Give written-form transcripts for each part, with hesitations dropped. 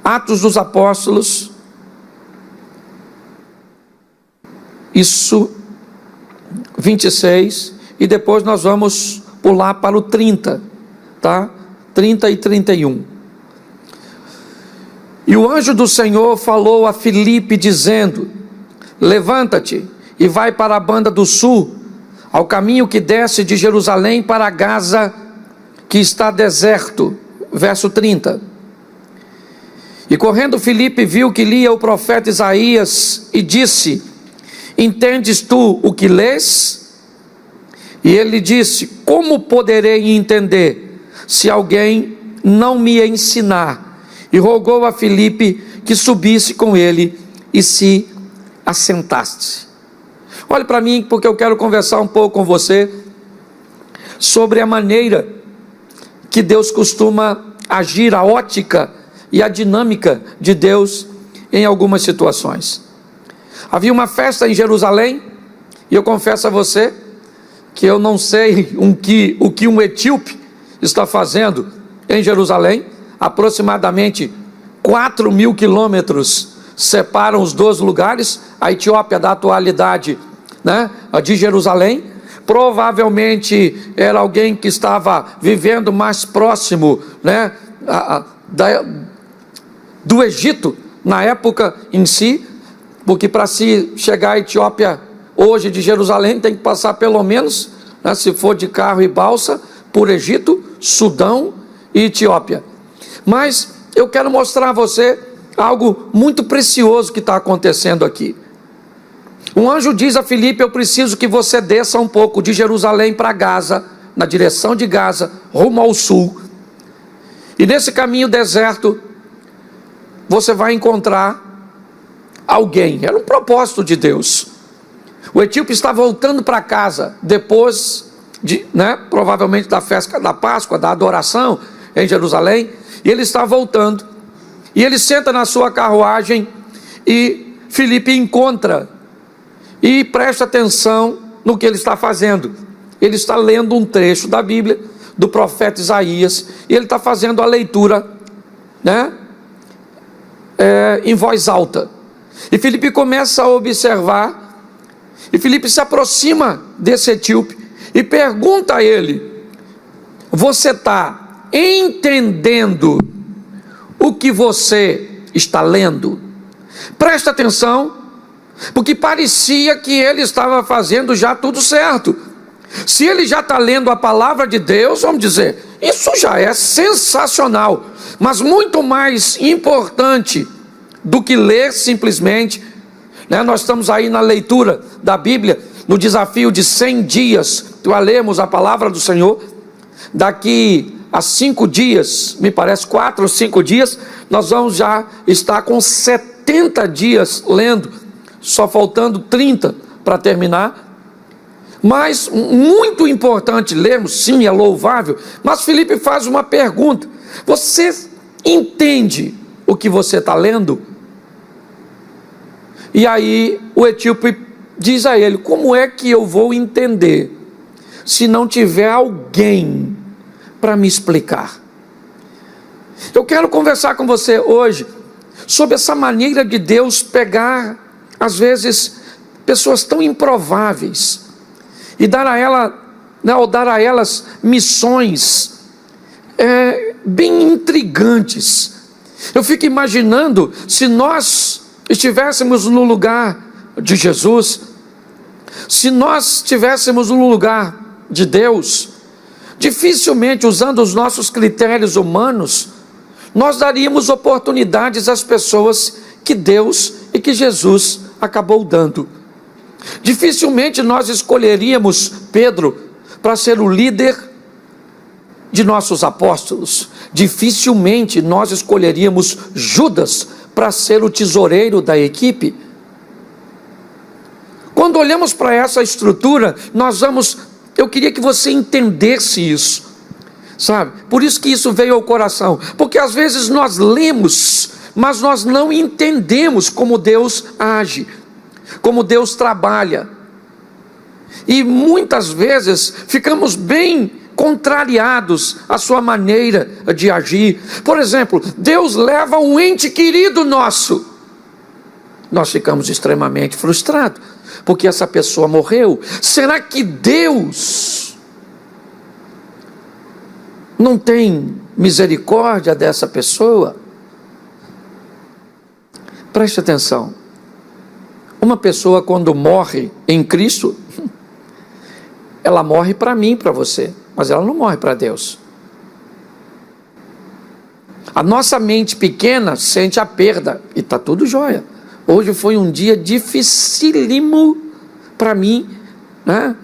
Atos dos Apóstolos, isso, 26, e depois nós vamos pular para o 30, tá? 30 e 31. E o anjo do Senhor falou a Filipe dizendo: levanta-te e vai para a banda do sul, ao caminho que desce de Jerusalém para Gaza, que está deserto. Verso 30. E correndo Filipe viu que lia o profeta Isaías e disse: entendes tu o que lês? E ele disse: como poderei entender se alguém não me ensinar? E rogou a Filipe que subisse com ele e se assentasse. Olhe para mim, porque eu quero conversar um pouco com você sobre a maneira que Deus costuma agir, a ótica e a dinâmica de Deus em algumas situações. Havia uma festa em Jerusalém, e eu confesso a você que eu não sei o que um etíope está fazendo em Jerusalém. Aproximadamente 4.000 quilômetros separam os dois lugares. A Etiópia da atualidade, né, de Jerusalém. Provavelmente era alguém que estava vivendo mais próximo, né, do Egito na época em si, porque para se chegar à Etiópia hoje de Jerusalém tem que passar pelo menos, né, se for de carro e balsa, por Egito, Sudão e Etiópia. Mas eu quero mostrar a você algo muito precioso que está acontecendo aqui. Um anjo diz a Filipe: eu preciso que você desça um pouco de Jerusalém para Gaza, na direção de Gaza, rumo ao sul. E nesse caminho deserto, você vai encontrar alguém. Era um propósito de Deus. O etíope está voltando para casa, depois provavelmente da festa da Páscoa, da adoração em Jerusalém. E ele está voltando, e ele senta na sua carruagem, e Filipe encontra, e presta atenção no que ele está fazendo. Ele está lendo um trecho da Bíblia, do profeta Isaías, e ele está fazendo a leitura, né, em voz alta. E Filipe começa a observar, e Filipe se aproxima desse etíope, e pergunta a ele: você está entendendo o que você está lendo? Presta atenção, porque parecia que ele estava fazendo já tudo certo. Se ele já está lendo a palavra de Deus, vamos dizer, isso já é sensacional. Mas muito mais importante do que ler simplesmente, né? Nós estamos aí na leitura da Bíblia, no desafio de 100 dias, para lermos a palavra do Senhor. Daqui a 5 dias, me parece 4 ou 5 dias, nós vamos já estar com 70 dias lendo, só faltando 30 para terminar. Mas muito importante lermos, sim, é louvável. Mas Filipe faz uma pergunta: você entende o que você está lendo? E aí o etíope diz a ele: como é que eu vou entender se não tiver alguém para me explicar? Eu quero conversar com você hoje sobre essa maneira de Deus pegar, às vezes, pessoas tão improváveis e dar a elas missões bem intrigantes. Eu fico imaginando, se nós estivéssemos no lugar de Jesus, se nós estivéssemos no lugar de Deus, dificilmente, usando os nossos critérios humanos, nós daríamos oportunidades às pessoas que Deus e que Jesus acabou dando. Dificilmente nós escolheríamos Pedro para ser o líder de nossos apóstolos. Dificilmente nós escolheríamos Judas para ser o tesoureiro da equipe. Quando olhamos para essa estrutura, eu queria que você entendesse isso, sabe? Por isso que isso veio ao coração, porque às vezes nós lemos, mas nós não entendemos como Deus age, como Deus trabalha, e muitas vezes ficamos bem contrariados à sua maneira de agir. Por exemplo, Deus leva um ente querido nosso, nós ficamos extremamente frustrados, porque essa pessoa morreu. Será que Deus não tem misericórdia dessa pessoa? Preste atenção. Uma pessoa, quando morre em Cristo, ela morre para mim, para você, mas ela não morre para Deus. A nossa mente pequena sente a perda e está tudo jóia. Hoje foi um dia dificílimo para mim, né?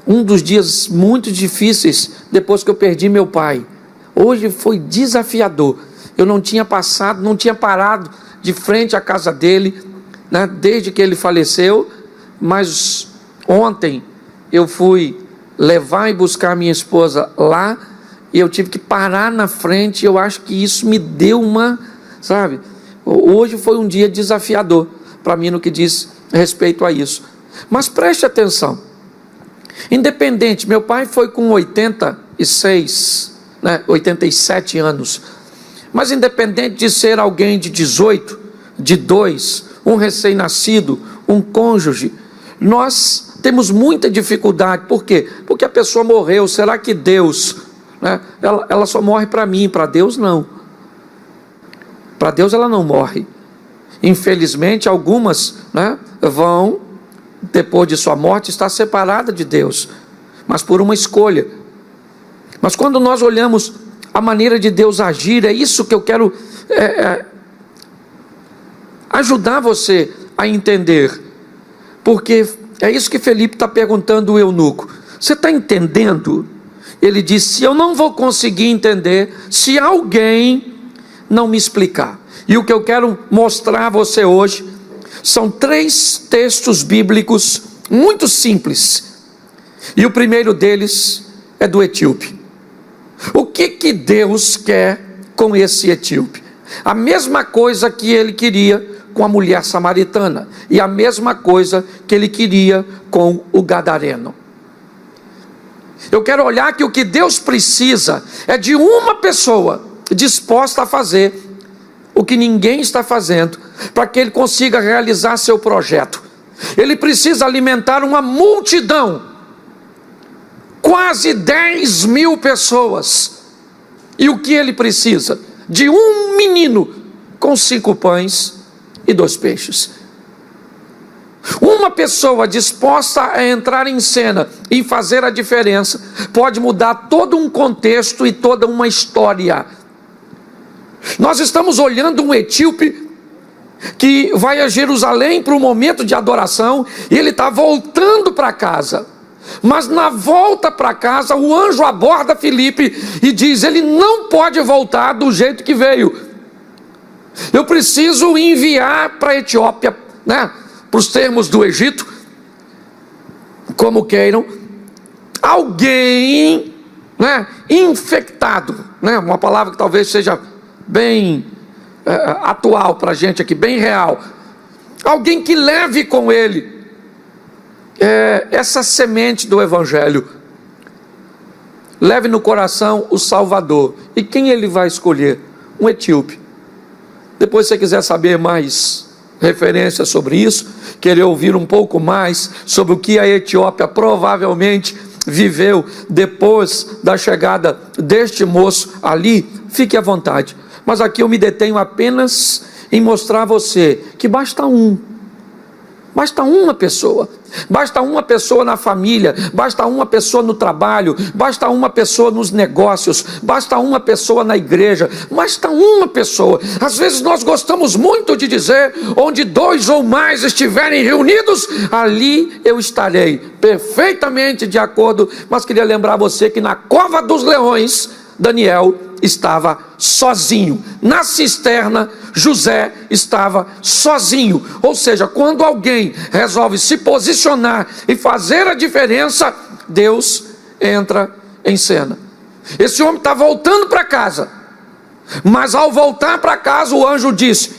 Um dos dias muito difíceis depois que eu perdi meu pai. Hoje foi desafiador. Eu não tinha parado de frente à casa dele, né, desde que ele faleceu, mas ontem eu fui levar e buscar minha esposa lá, e eu tive que parar na frente. Eu acho que isso me deu sabe, hoje foi um dia desafiador para mim no que diz respeito a isso. Mas preste atenção, independente, meu pai foi com 87 anos, mas independente de ser alguém de 18, de 2, um recém-nascido, um cônjuge, nós temos muita dificuldade. Por quê? Porque a pessoa morreu. Será que Deus, né, ela só morre para mim, para Deus não. Para Deus ela não morre. Infelizmente algumas, né, vão, depois de sua morte, estar separadas de Deus, mas por uma escolha. Mas quando nós olhamos a maneira de Deus agir, é isso que eu quero ajudar você a entender, porque é isso que Felipe está perguntando ao eunuco. Você está entendendo? Ele disse: eu não vou conseguir entender se alguém não me explicar. E o que eu quero mostrar a você hoje são 3 textos bíblicos muito simples, e o primeiro deles é do etíope. O que Deus quer com esse etíope? A mesma coisa que ele queria com a mulher samaritana, e a mesma coisa que ele queria com o gadareno. Eu quero olhar que o que Deus precisa é de uma pessoa disposta a fazer o que ninguém está fazendo, para que ele consiga realizar seu projeto. Ele precisa alimentar uma multidão, quase 10.000 pessoas. E o que ele precisa? De um menino com 5 pães e 2 peixes. Uma pessoa disposta a entrar em cena e fazer a diferença pode mudar todo um contexto e toda uma história. Nós estamos olhando um etíope que vai a Jerusalém para um momento de adoração, e ele está voltando para casa. Mas na volta para casa, o anjo aborda Filipe e diz: ele não pode voltar do jeito que veio. Eu preciso enviar para a Etiópia, né, para os termos do Egito, como queiram, alguém, né, infectado, né, uma palavra que talvez seja bem atual para a gente aqui, bem real. Alguém que leve com ele essa semente do Evangelho, leve no coração o Salvador. E quem ele vai escolher? Um etíope. Depois, se você quiser saber mais referências sobre isso, querer ouvir um pouco mais sobre o que a Etiópia provavelmente viveu depois da chegada deste moço ali, fique à vontade. Mas aqui eu me detenho apenas em mostrar a você que basta uma pessoa, basta uma pessoa na família, basta uma pessoa no trabalho, basta uma pessoa nos negócios, basta uma pessoa na igreja, basta uma pessoa. Às vezes nós gostamos muito de dizer: onde 2 ou mais estiverem reunidos, ali eu estarei. Perfeitamente de acordo, mas queria lembrar você que na cova dos leões, Daniel estava sozinho. Na cisterna, José estava sozinho. Ou seja, quando alguém resolve se posicionar e fazer a diferença, Deus entra em cena. Esse homem está voltando para casa, mas ao voltar para casa, o anjo disse: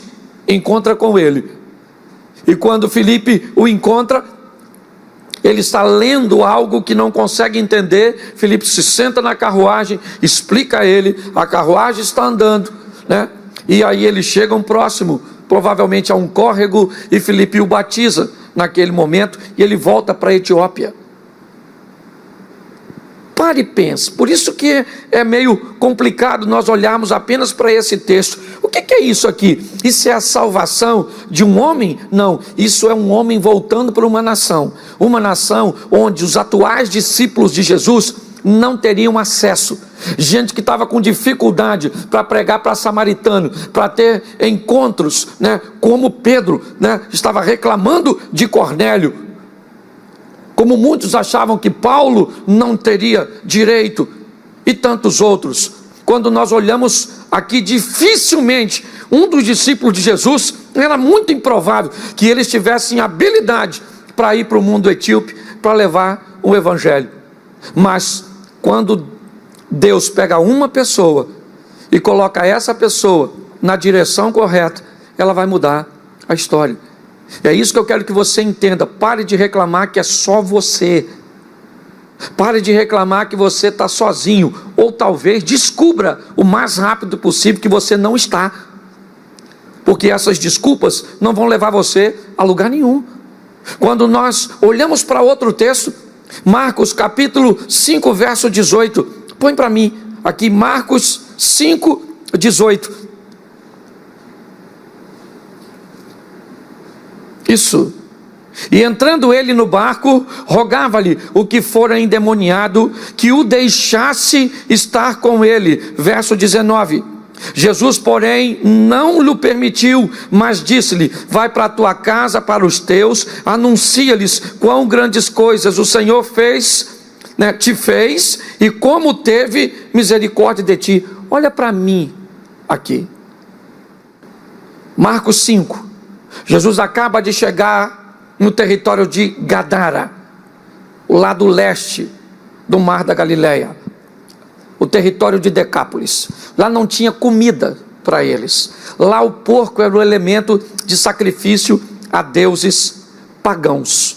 encontra com ele. E quando Filipe o encontra, Ele está lendo algo que não consegue entender. Filipe se senta na carruagem, explica a ele, a carruagem está andando, né? E aí eles chegam próximo, provavelmente a um córrego, e Filipe o batiza naquele momento, e ele volta para a Etiópia. Pare e pense. Por isso que é meio complicado nós olharmos apenas para esse texto. O que é isso aqui? Isso é a salvação de um homem? Não, isso é um homem voltando para uma nação onde os atuais discípulos de Jesus não teriam acesso. Gente que estava com dificuldade para pregar para samaritano, para ter encontros, né, como Pedro, né, estava reclamando de Cornélio. Como muitos achavam que Paulo não teria direito, e tantos outros. Quando nós olhamos aqui, dificilmente um dos discípulos de Jesus, era muito improvável que eles tivessem habilidade para ir para o mundo etíope, para levar o evangelho. Mas quando Deus pega uma pessoa e coloca essa pessoa na direção correta, ela vai mudar a história. É isso que eu quero que você entenda. Pare de reclamar que é só você. Pare de reclamar que você está sozinho. Ou talvez descubra o mais rápido possível que você não está. Porque essas desculpas não vão levar você a lugar nenhum. Quando nós olhamos para outro texto, Marcos capítulo 5, verso 18. Põe para mim aqui, Marcos 5, 18. Isso. E entrando ele no barco, rogava-lhe o que fora endemoniado, que o deixasse estar com ele. Verso 19. Jesus, porém, não lhe permitiu, mas disse-lhe: vai para a tua casa, para os teus, anuncia-lhes quão grandes coisas o Senhor fez, né, te fez, e como teve misericórdia de ti. Olha para mim aqui. Marcos 5. Jesus acaba de chegar no território de Gadara, o lado leste do mar da Galileia, o território de Decápolis. Lá não tinha comida para eles. Lá o porco era o elemento de sacrifício a deuses pagãos.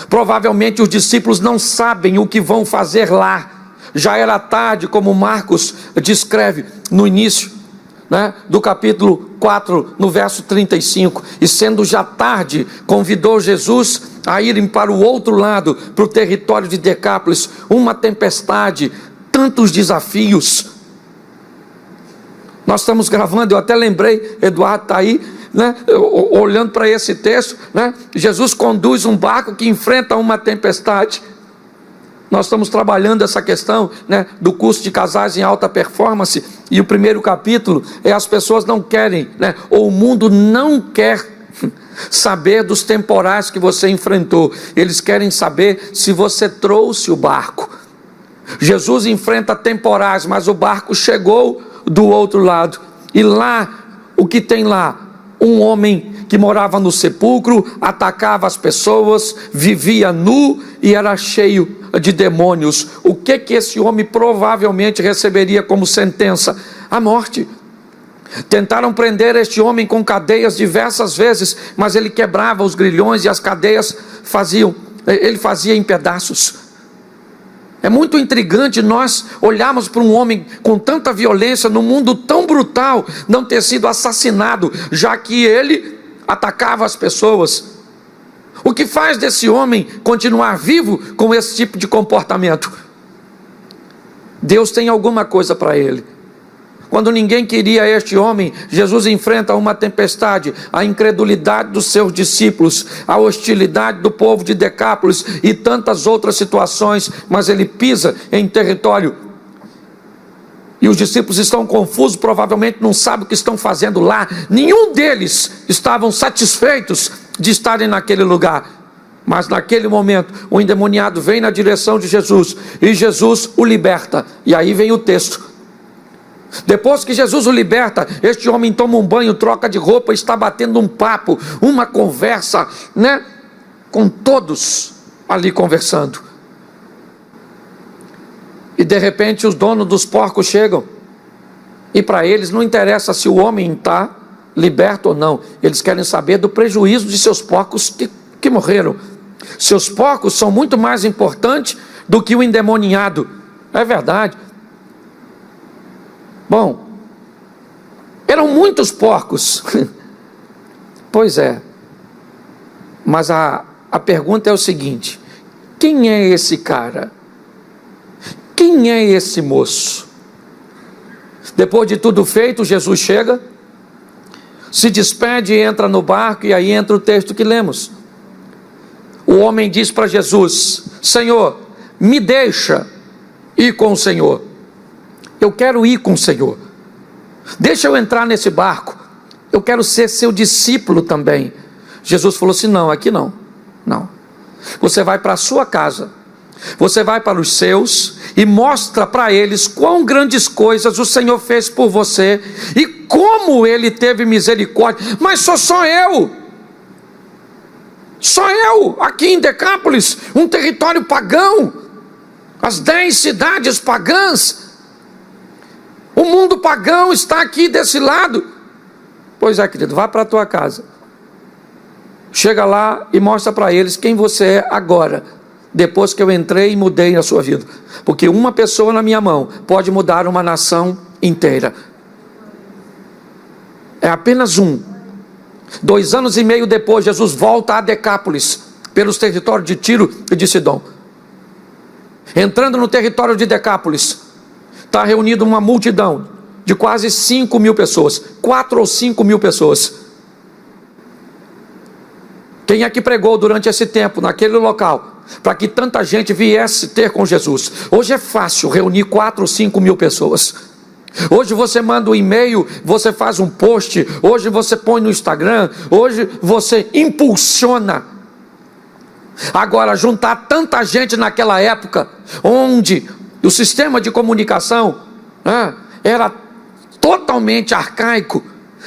Provavelmente os discípulos não sabem o que vão fazer lá. Já era tarde, como Marcos descreve no início, né, do capítulo 4, no verso 35, e sendo já tarde, convidou Jesus a irem para o outro lado, para o território de Decápolis. Uma tempestade, tantos desafios. Nós estamos gravando, eu até lembrei, Eduardo está aí, né, olhando para esse texto, né, Jesus conduz um barco que enfrenta uma tempestade. Nós estamos trabalhando essa questão, né, do curso de casais em alta performance, e o primeiro capítulo é: as pessoas não querem, né, ou o mundo não quer saber dos temporais que você enfrentou. Eles querem saber se você trouxe o barco. Jesus enfrenta temporais, mas o barco chegou do outro lado. E lá, o que tem lá? Um homem que morava no sepulcro, atacava as pessoas, vivia nu e era cheio de demônios. O que esse homem provavelmente receberia como sentença? A morte. Tentaram prender este homem com cadeias diversas vezes, mas ele quebrava os grilhões e as cadeias ele fazia em pedaços. É muito intrigante nós olharmos para um homem com tanta violência, num mundo tão brutal, não ter sido assassinado, já que ele atacava as pessoas. O que faz desse homem continuar vivo com esse tipo de comportamento? Deus tem alguma coisa para ele. Quando ninguém queria este homem, Jesus enfrenta uma tempestade, a incredulidade dos seus discípulos, a hostilidade do povo de Decápolis e tantas outras situações, mas ele pisa em território. E os discípulos estão confusos, provavelmente não sabem o que estão fazendo lá. Nenhum deles estavam satisfeitos de estarem naquele lugar. Mas naquele momento, o endemoniado vem na direção de Jesus, e Jesus o liberta. E aí vem o texto. Depois que Jesus o liberta, este homem toma um banho, troca de roupa, está batendo um papo, uma conversa, né, com todos ali conversando. E de repente os donos dos porcos chegam, e para eles não interessa se o homem está liberto ou não. Eles querem saber do prejuízo de seus porcos que morreram. Seus porcos são muito mais importantes do que o endemoniado. É verdade. Bom, eram muitos porcos. Pois é. Mas a pergunta é o seguinte: quem é esse cara? Quem é esse moço? Depois de tudo feito, Jesus chega, se despede e entra no barco, e aí entra o texto que lemos. O homem diz para Jesus: Senhor, me deixa ir com o Senhor. Eu quero ir com o Senhor. Deixa eu entrar nesse barco. Eu quero ser seu discípulo também. Jesus falou assim: não, aqui não. Não. Você vai para a sua casa. Você vai para os seus e mostra para eles quão grandes coisas o Senhor fez por você e como Ele teve misericórdia. Mas sou só eu. Só eu, aqui em Decápolis, um território pagão, as 10 cidades pagãs, o mundo pagão está aqui desse lado. Pois é, querido, vá para a tua casa, chega lá e mostra para eles quem você é agora, depois que eu entrei e mudei a sua vida, porque uma pessoa na minha mão pode mudar uma nação inteira. É apenas um. 2 anos e meio depois, Jesus volta a Decápolis, pelos territórios de Tiro e de Sidom. Entrando no território de Decápolis, está reunida uma multidão de quase 5.000 pessoas, 4 ou 5.000 pessoas. Quem é que pregou durante esse tempo, naquele local, para que tanta gente viesse ter com Jesus? Hoje é fácil reunir 4 ou 5.000 pessoas. Hoje você manda um e-mail, você faz um post, hoje você põe no Instagram, hoje você impulsiona. Agora, juntar tanta gente naquela época, onde o sistema de comunicação era totalmente arcaico,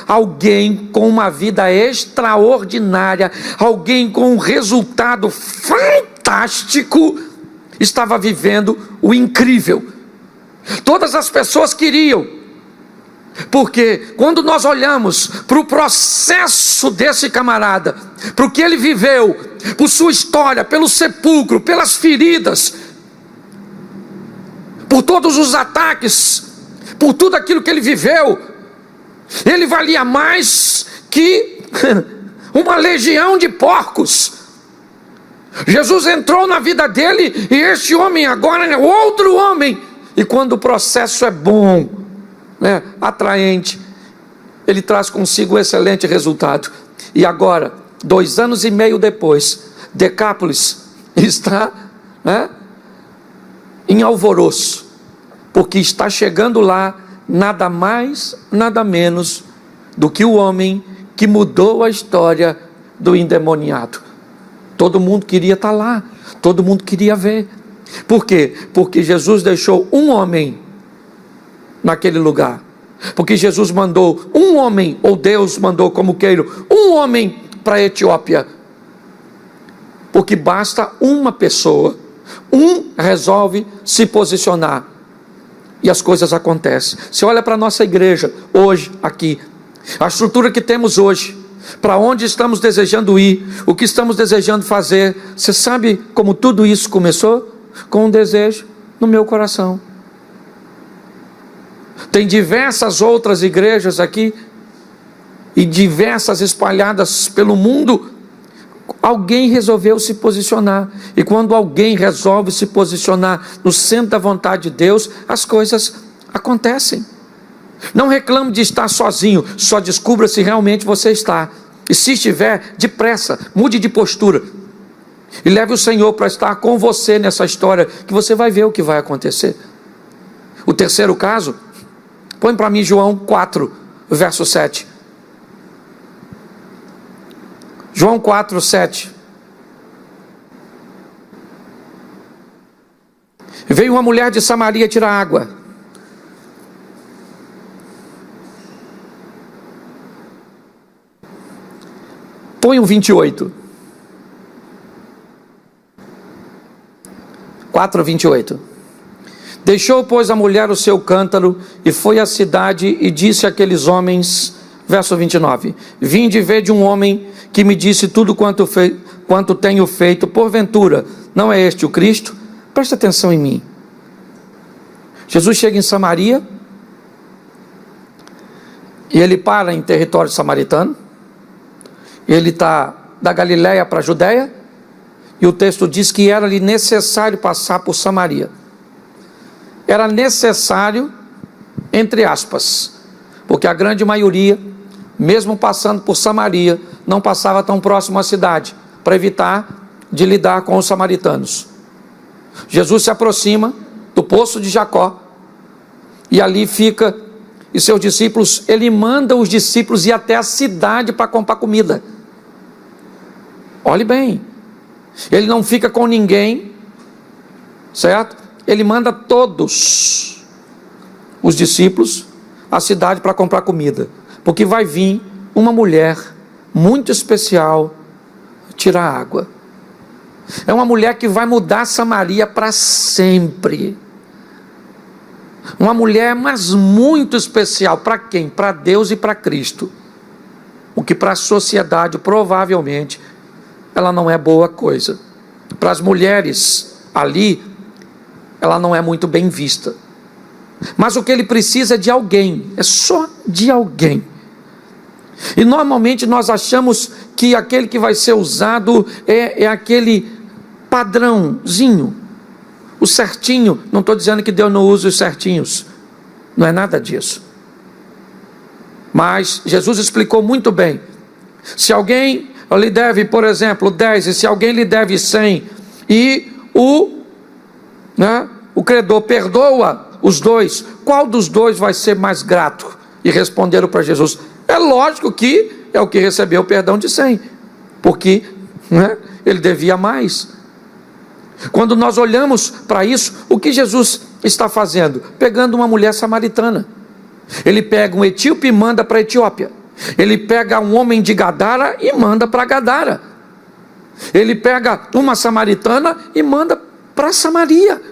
alguém com uma vida extraordinária, alguém com um resultado fantástico, estava vivendo o incrível. Todas as pessoas queriam, porque quando nós olhamos para o processo desse camarada, para o que ele viveu, por sua história, pelo sepulcro, pelas feridas, por todos os ataques, por tudo aquilo que ele viveu, ele valia mais que uma legião de porcos. Jesus entrou na vida dele, e este homem agora é outro homem. E quando o processo é bom, atraente, ele traz consigo um excelente resultado. E agora, 2 anos e meio depois, Decápolis está em alvoroço, porque está chegando lá nada mais, nada menos do que o homem que mudou a história do endemoniado. Todo mundo queria estar lá, todo mundo queria ver. Por quê? Porque Jesus deixou um homem naquele lugar. Porque Jesus mandou um homem, ou Deus mandou, como queiro, um homem para a Etiópia. Porque basta uma pessoa, resolve se posicionar, e as coisas acontecem. Você olha para a nossa igreja, hoje, aqui, a estrutura que temos hoje, para onde estamos desejando ir, o que estamos desejando fazer. Você sabe como tudo isso começou? Com um desejo no meu coração. Tem diversas outras igrejas aqui, e diversas espalhadas pelo mundo. Alguém resolveu se posicionar, e quando alguém resolve se posicionar no centro da vontade de Deus, as coisas acontecem. Não reclame de estar sozinho, só descubra se realmente você está, e se estiver, depressa, mude de postura, e leve o Senhor para estar com você nessa história, que você vai ver o que vai acontecer. O terceiro caso, põe para mim João 4, verso 7. João 4, 7. Veio uma mulher de Samaria tirar água. Põe o 28. 4, 28. Deixou, pois, a mulher o seu cântaro e foi à cidade e disse àqueles homens, verso 29, vinde ver de um homem que me disse tudo quanto quanto tenho feito, porventura, não é este o Cristo? Preste atenção em mim. Jesus chega em Samaria, e ele para em território samaritano, ele está da Galiléia para a Judéia, e o texto diz que era-lhe necessário passar por Samaria. Era necessário, entre aspas, porque a grande maioria, mesmo passando por Samaria, não passava tão próximo à cidade, para evitar de lidar com os samaritanos. Jesus se aproxima do poço de Jacó, e ali fica, e seus discípulos, ele manda os discípulos ir até a cidade para comprar comida. Olhe bem, ele não fica com ninguém, certo? Ele manda todos os discípulos à cidade para comprar comida, porque vai vir uma mulher muito especial tirar água. É uma mulher que vai mudar Samaria para sempre. Uma mulher, mas muito especial. Para quem? Para Deus e para Cristo. O que para a sociedade, provavelmente, ela não é boa coisa. Para as mulheres ali, ela não é muito bem vista. Mas o que ele precisa é de alguém. É só de alguém. E normalmente nós achamos que aquele que vai ser usado é aquele padrãozinho, o certinho. Não estou dizendo que Deus não usa os certinhos, não é nada disso. Mas Jesus explicou muito bem. Se alguém lhe deve, por exemplo, 10, e se alguém lhe deve 100, e o credor perdoa os dois, qual dos dois vai ser mais grato? E responderam para Jesus: é lógico que é o que recebeu o perdão de 100, porque ele devia mais. Quando nós olhamos para isso, o que Jesus está fazendo? Pegando uma mulher samaritana. Ele pega um etíope e manda para a Etiópia. Ele pega um homem de Gadara e manda para Gadara. Ele pega uma samaritana e manda para Samaria.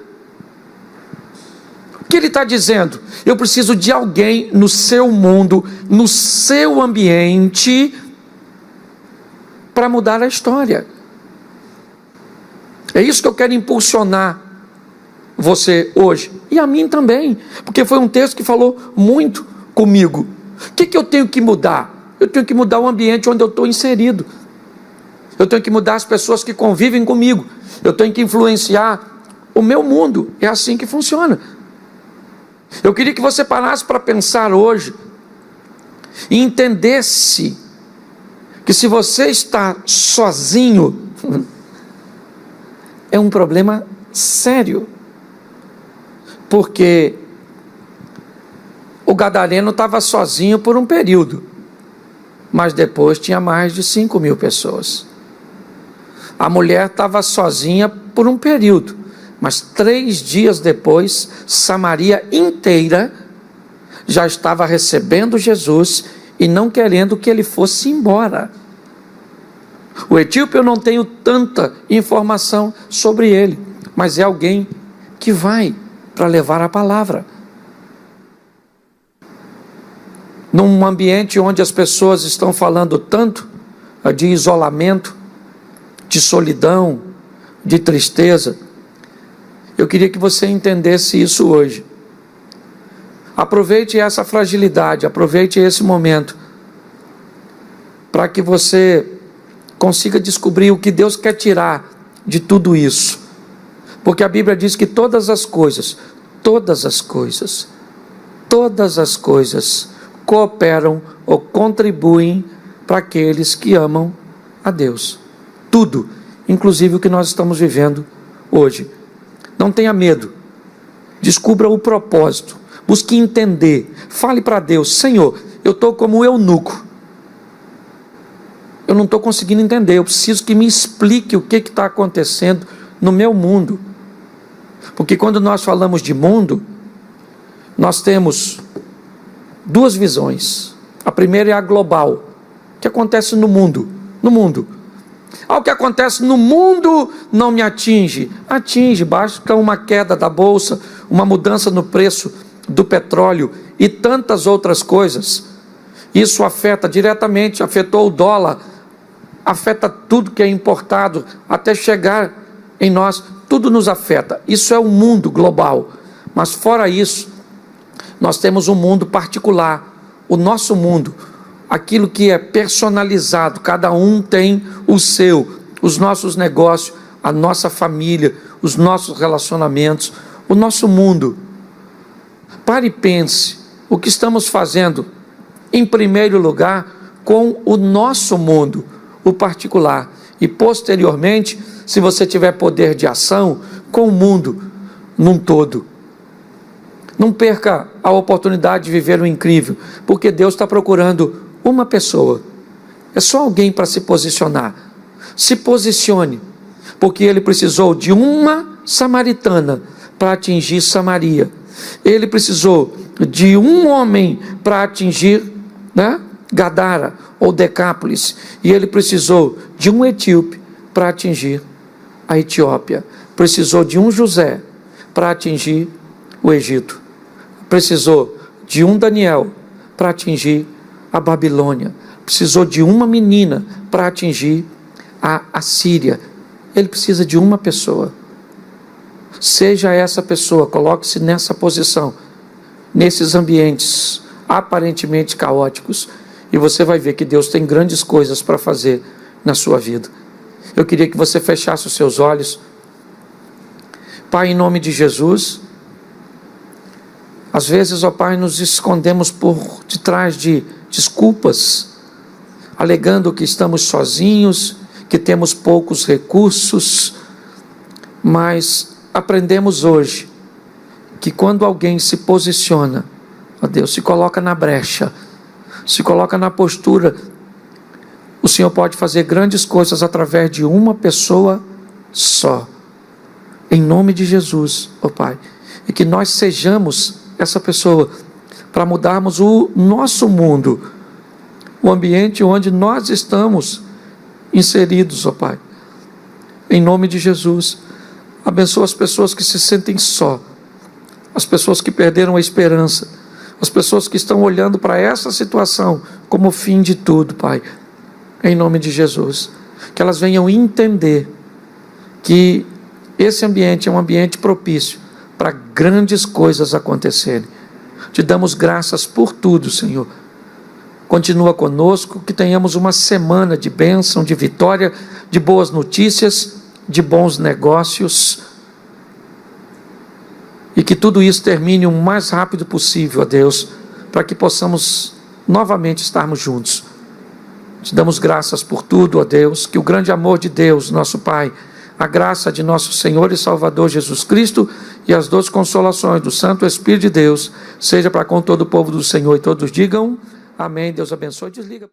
O que ele está dizendo? Eu preciso de alguém no seu mundo, no seu ambiente, para mudar a história. É isso que eu quero impulsionar você hoje, e a mim também, porque foi um texto que falou muito comigo. O que eu tenho que mudar? Eu tenho que mudar o ambiente onde eu estou inserido. Eu tenho que mudar as pessoas que convivem comigo. Eu tenho que influenciar o meu mundo. É assim que funciona. Eu queria que você parasse para pensar hoje e entendesse que se você está sozinho, é um problema sério. Porque o gadareno estava sozinho por um período, mas depois tinha mais de 5.000 pessoas. A mulher estava sozinha por um período, mas 3 dias depois, Samaria inteira já estava recebendo Jesus e não querendo que ele fosse embora. O etíope, eu não tenho tanta informação sobre ele, mas é alguém que vai para levar a palavra. Num ambiente onde as pessoas estão falando tanto de isolamento, de solidão, de tristeza, eu queria que você entendesse isso hoje. Aproveite essa fragilidade, aproveite esse momento, para que você consiga descobrir o que Deus quer tirar de tudo isso. Porque a Bíblia diz que todas as coisas cooperam ou contribuem para aqueles que amam a Deus. Tudo, inclusive o que nós estamos vivendo hoje. Não tenha medo, descubra o propósito, busque entender, fale para Deus: Senhor, eu estou como um eunuco, eu não estou conseguindo entender, eu preciso que me explique o que está acontecendo no meu mundo. Porque quando nós falamos de mundo, nós temos 2 visões. A primeira é a global, o que acontece no mundo. O que acontece no mundo não me atinge. Atinge, basta uma queda da bolsa, uma mudança no preço do petróleo e tantas outras coisas. Isso afeta diretamente, afetou o dólar afeta tudo que é importado, até chegar em nós, tudo nos afeta. Isso é o mundo global, mas fora isso, nós temos um mundo particular, o nosso mundo, aquilo que é personalizado, cada um tem o seu, os nossos negócios, a nossa família, os nossos relacionamentos, o nosso mundo. Pare e pense, o que estamos fazendo, em primeiro lugar, com o nosso mundo, o particular, e posteriormente, se você tiver poder de ação, com o mundo num todo. Não perca a oportunidade de viver o incrível, porque Deus está procurando uma pessoa. É só alguém para se posicionar. Se posicione, porque Ele precisou de uma samaritana para atingir Samaria. Ele precisou de um homem para atingir, Gadara ou Decápolis. E Ele precisou de um etíope para atingir a Etiópia. Precisou de um José para atingir o Egito. Precisou de um Daniel para atingir a Babilônia. Precisou de uma menina para atingir a Síria. Ele precisa de uma pessoa. Seja essa pessoa, coloque-se nessa posição, nesses ambientes aparentemente caóticos, e você vai ver que Deus tem grandes coisas para fazer na sua vida. Eu queria que você fechasse os seus olhos. Pai, em nome de Jesus, às vezes, ó Pai, nos escondemos por detrás de desculpas, alegando que estamos sozinhos, que temos poucos recursos, mas aprendemos hoje que quando alguém se posiciona, ó Deus, se coloca na brecha, se coloca na postura, o Senhor pode fazer grandes coisas através de uma pessoa só. Em nome de Jesus, ó Pai, e que nós sejamos essa pessoa para mudarmos o nosso mundo, o ambiente onde nós estamos inseridos, ó Pai. Em nome de Jesus, abençoa as pessoas que se sentem só, as pessoas que perderam a esperança, as pessoas que estão olhando para essa situação como o fim de tudo, Pai. Em nome de Jesus, que elas venham entender que esse ambiente é um ambiente propício para grandes coisas acontecerem. Te damos graças por tudo, Senhor. Continua conosco, que tenhamos uma semana de bênção, de vitória, de boas notícias, de bons negócios, e que tudo isso termine o mais rápido possível, ó Deus, para que possamos novamente estarmos juntos. Te damos graças por tudo, ó Deus, que o grande amor de Deus, nosso Pai, a graça de nosso Senhor e Salvador Jesus Cristo e as doces consolações do Santo Espírito de Deus seja para com todo o povo do Senhor, e todos digam amém. Deus abençoe. Desliga.